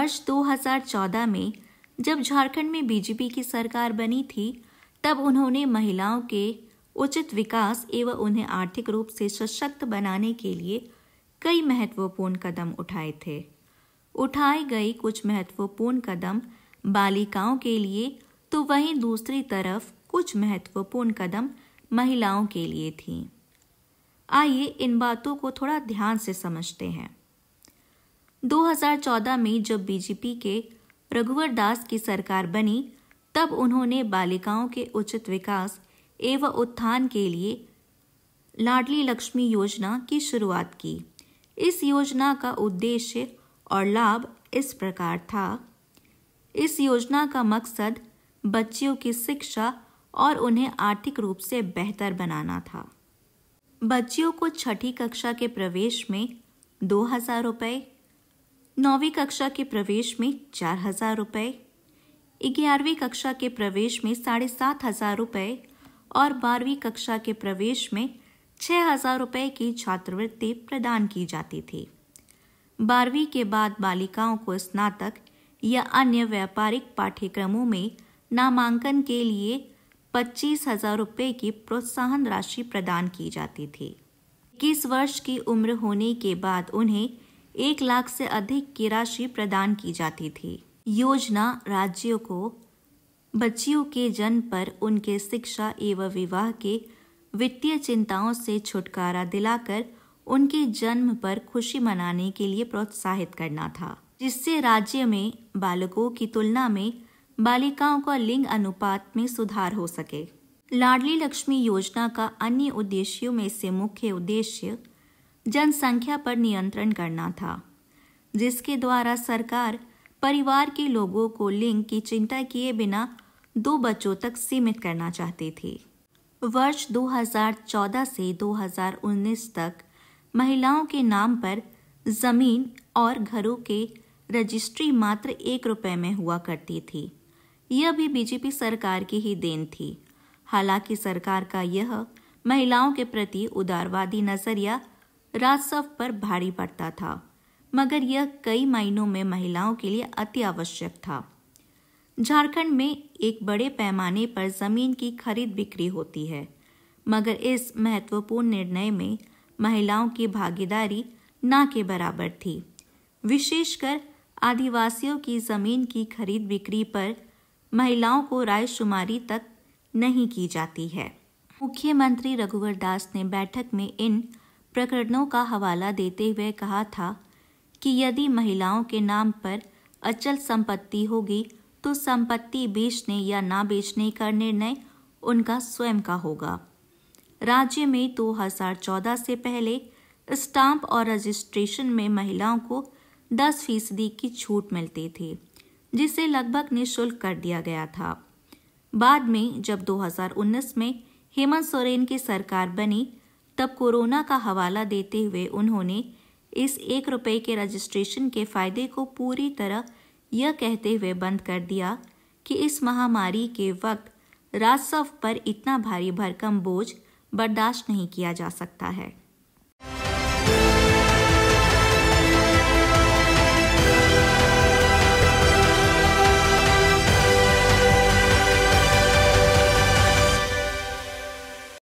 वर्ष 2014 में जब झारखंड में बीजेपी की सरकार बनी थी, तब उन्होंने महिलाओं के उचित विकास एवं उन्हें आर्थिक रूप से सशक्त बनाने के लिए कई महत्वपूर्ण कदम उठाए थे। उठाए गए कुछ महत्वपूर्ण कदम बालिकाओं के लिए तो वहीं दूसरी तरफ कुछ महत्वपूर्ण कदम महिलाओं के लिए थीं। आइए इन बातों को थोड़ा ध्यान से समझते हैं। 2014 में जब बीजेपी के रघुवर दास की सरकार बनी, तब उन्होंने बालिकाओं के उचित विकास एवं उत्थान के लिए लाडली लक्ष्मी योजना की शुरुआत की। इस योजना का उद्देश्य और लाभ इस प्रकार था। इस योजना का मकसद बच्चियों की शिक्षा और उन्हें आर्थिक रूप से बेहतर बनाना था। बच्चियों को छठी कक्षा के प्रवेश में 2,000 रुपये, 9वीं कक्षा के प्रवेश में 4,000 रुपये, 11वीं कक्षा के प्रवेश में 7,500 रुपये और 12वीं कक्षा के प्रवेश में 6,000 रुपये की छात्रवृत्ति प्रदान की जाती थी। 12वीं के बाद बालिकाओं को स्नातक या अन्य व्यापारिक पाठ्यक्रमों में नामांकन के लिए 25,000 रुपये की प्रोत्साहन राशि प्रदान की जाती थी। 21 वर्ष की उम्र होने के बाद उन्हें 1 लाख से अधिक की राशि प्रदान की जाती थी। योजना राज्यों को बच्चियों के जन्म पर उनके शिक्षा एवं विवाह के वित्तीय चिंताओं से छुटकारा दिलाकर उनके जन्म पर खुशी मनाने के लिए प्रोत्साहित करना था, जिससे राज्य में बालकों की तुलना में बालिकाओं का लिंग अनुपात में सुधार हो सके। लाडली लक्ष्मी योजना का अन्य उद्देश्यों में से मुख्य उद्देश्य जनसंख्या पर नियंत्रण करना था, जिसके द्वारा सरकार परिवार के लोगों को लिंग की चिंता किए बिना 2 बच्चों तक सीमित करना चाहती थी। वर्ष 2014 से 2019 तक महिलाओं के नाम पर जमीन और घरों के रजिस्ट्री मात्र 1 रुपये में हुआ करती थी। यह भी बीजेपी सरकार की ही देन थी। हालांकि सरकार का यह महिलाओं के प्रति उदारवादी नजरिया राजस्व पर भारी पड़ता था, मगर यह कई मायनों में महिलाओं के लिए अति आवश्यक था। झारखंड में एक बड़े पैमाने पर जमीन की खरीद बिक्री होती है, मगर इस महत्वपूर्ण निर्णय में महिलाओं की भागीदारी ना के बराबर थी। विशेषकर आदिवासियों की जमीन की खरीद बिक्री पर महिलाओं को रायशुमारी तक नहीं की जाती है। मुख्यमंत्री रघुवर दास ने बैठक में इन प्रकरणों का हवाला देते हुए कहा था कि यदि महिलाओं के नाम पर अचल संपत्ति होगी तो संपत्ति बेचने या ना बेचने का निर्णय उनका स्वयं का होगा। राज्य में 2014 से पहले स्टाम्प और रजिस्ट्रेशन में महिलाओं को 10% की छूट मिलती थी, जिसे लगभग निःशुल्क कर दिया गया था। बाद में जब 2019 में हेमंत सोरेन की सरकार बनी, तब कोरोना का हवाला देते हुए उन्होंने इस 1 रुपये के रजिस्ट्रेशन के फायदे को पूरी तरह यह कहते हुए बंद कर दिया कि इस महामारी के वक्त राजस्व पर इतना भारी भरकम बोझ बर्दाश्त नहीं किया जा सकता है।